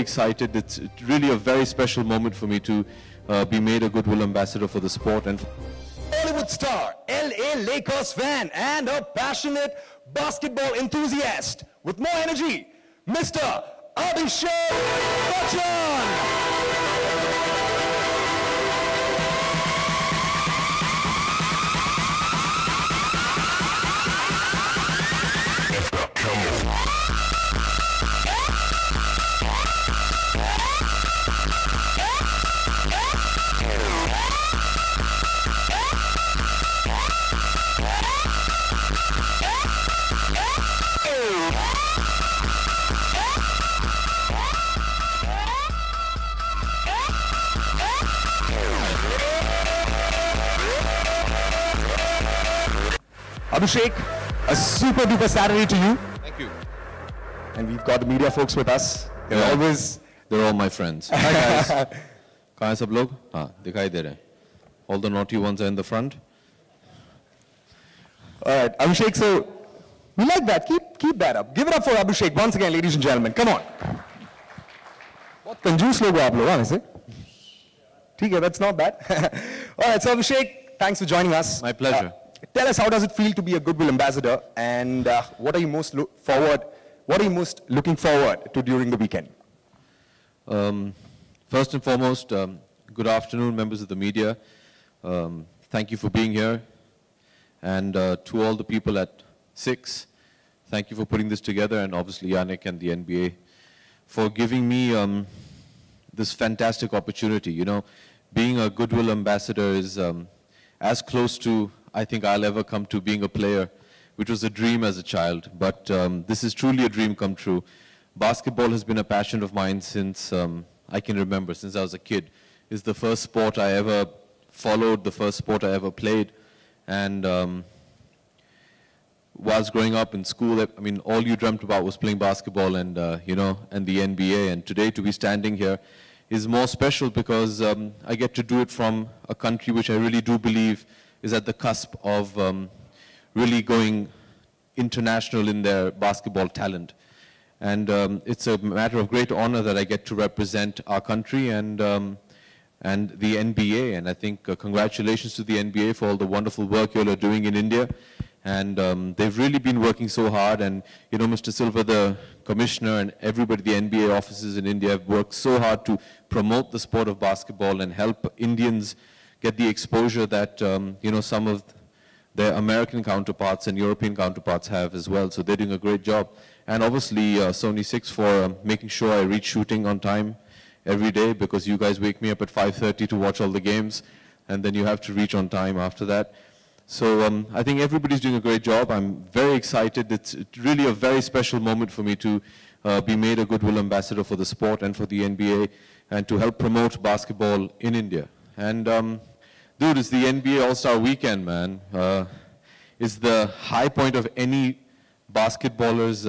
excited. It's really a very special moment for me to be made a Goodwill Ambassador for the sport. And Hollywood star, LA Lakers fan, and a passionate basketball enthusiast with more energy, Mr. Abhishek Bachchan. Abhishek, a super duper Saturday to you. thank you. And we've got the media folks with us. They're all my friends. Hi guys. कहाँ हैं सब लोग? हाँ, दिखाई दे रहे हैं. All the naughty ones are in the front. All right, Abhishek, so we like that. Keep that up. Give it up for Abhishek once again, ladies and gentlemen. Come on. बहुत कंजूस लोग हो आप लोग वैसे. ठीक है, that's not bad. All right, so Abhishek, thanks for joining us. My pleasure. Tell us, how does it feel to be a Goodwill Ambassador, and what are you most looking forward to during the weekend? First and foremost, good afternoon, members of the media. Thank you for being here. And to all the people at Six, thank you for putting this together, and obviously Yannick and the NBA for giving me this fantastic opportunity. You know, being a Goodwill Ambassador is as close to, I think, I'll ever come to being a player, which was a dream as a child. But this is truly a dream come true. Basketball has been a passion of mine since I can remember, since I was a kid. It's the first sport I ever followed, the first sport I ever played. And whilst growing up in school, I mean, all you dreamt about was playing basketball and, you know, and the NBA. And today to be standing here is more special because I get to do it from a country which I really do believe is at the cusp of really going international in their basketball talent. And it's a matter of great honor that I get to represent our country and the NBA. And I think congratulations to the NBA for all the wonderful work you all are doing in India. And they've really been working so hard. And, you know, Mr. Silva, the commissioner, and everybody, the NBA offices in India have worked so hard to promote the sport of basketball and help Indians get the exposure that, you know, some of their American counterparts and European counterparts have as well. So they're doing a great job. And obviously, Sony 6 for making sure I reach shooting on time every day, because you guys wake me up at 5:30 to watch all the games, and then you have to reach on time after that. So I think everybody's doing a great job. I'm very excited. It's really a very special moment for me to be made a Goodwill Ambassador for the sport and for the NBA, and to help promote basketball in India. And dude, it's the NBA All-Star Weekend, man. It's the high point of any basketballer's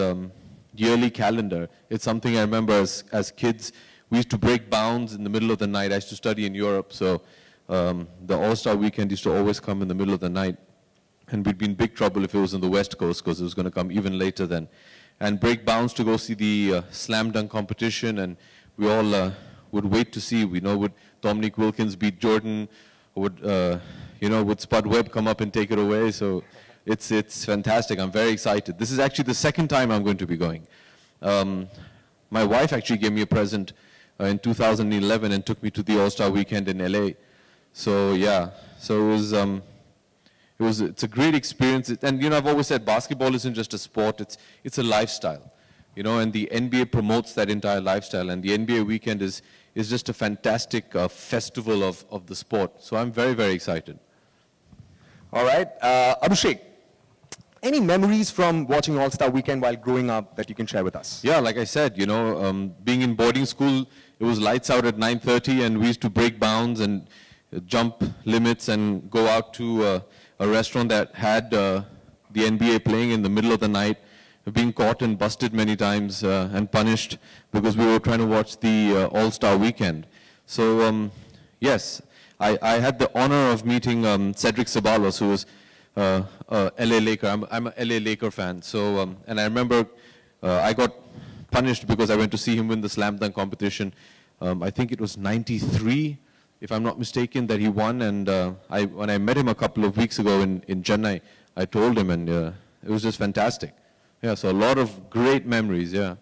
yearly calendar. It's something I remember as kids. We used to break bounds in the middle of the night. I used to study in Europe, so the All-Star Weekend used to always come in the middle of the night. And we'd be in big trouble if it was on the West Coast, because it was going to come even later then. And break bounds to go see the slam dunk competition, and we all would wait to see, you know, would Dominique Wilkins beat Jordan, would, you know, would Spud Webb come up and take it away? So it's fantastic. I'm very excited. This is actually the second time I'm going to be going. My wife actually gave me a present in 2011 and took me to the All-Star Weekend in LA. So yeah, so it's a great experience. And you know, I've always said basketball isn't just a sport, it's a lifestyle. You know, and the NBA promotes that entire lifestyle, and the NBA weekend is just a fantastic festival of the sport. So I'm very, very excited. All right, Abhishek, any memories from watching All-Star Weekend while growing up that you can share with us? Yeah, like I said, you know, being in boarding school, it was lights out at 9:30, and we used to break bounds and jump limits and go out to a restaurant that had the NBA playing in the middle of the night, being caught and busted many times and punished because we were trying to watch the All-Star Weekend. So yes, I had the honor of meeting Cedric Ceballos, who was LA Laker. I'm a LA Laker fan. So and I remember I got punished because I went to see him win the slam dunk competition. I think it was 93, if I'm not mistaken, that he won. And when I met him a couple of weeks ago in Chennai, I told him, and it was just fantastic. Yeah, so a lot of great memories, yeah.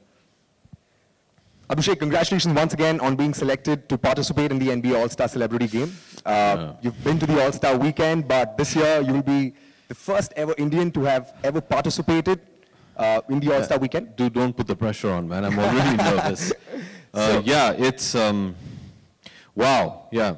Abhishek, congratulations once again on being selected to participate in the NBA All-Star Celebrity Game. You've been to the All-Star Weekend, but this year you will be the first ever Indian to have ever participated in the All-Star Weekend. Dude, don't put the pressure on, man. I'm already nervous. Yeah, it's, wow, yeah.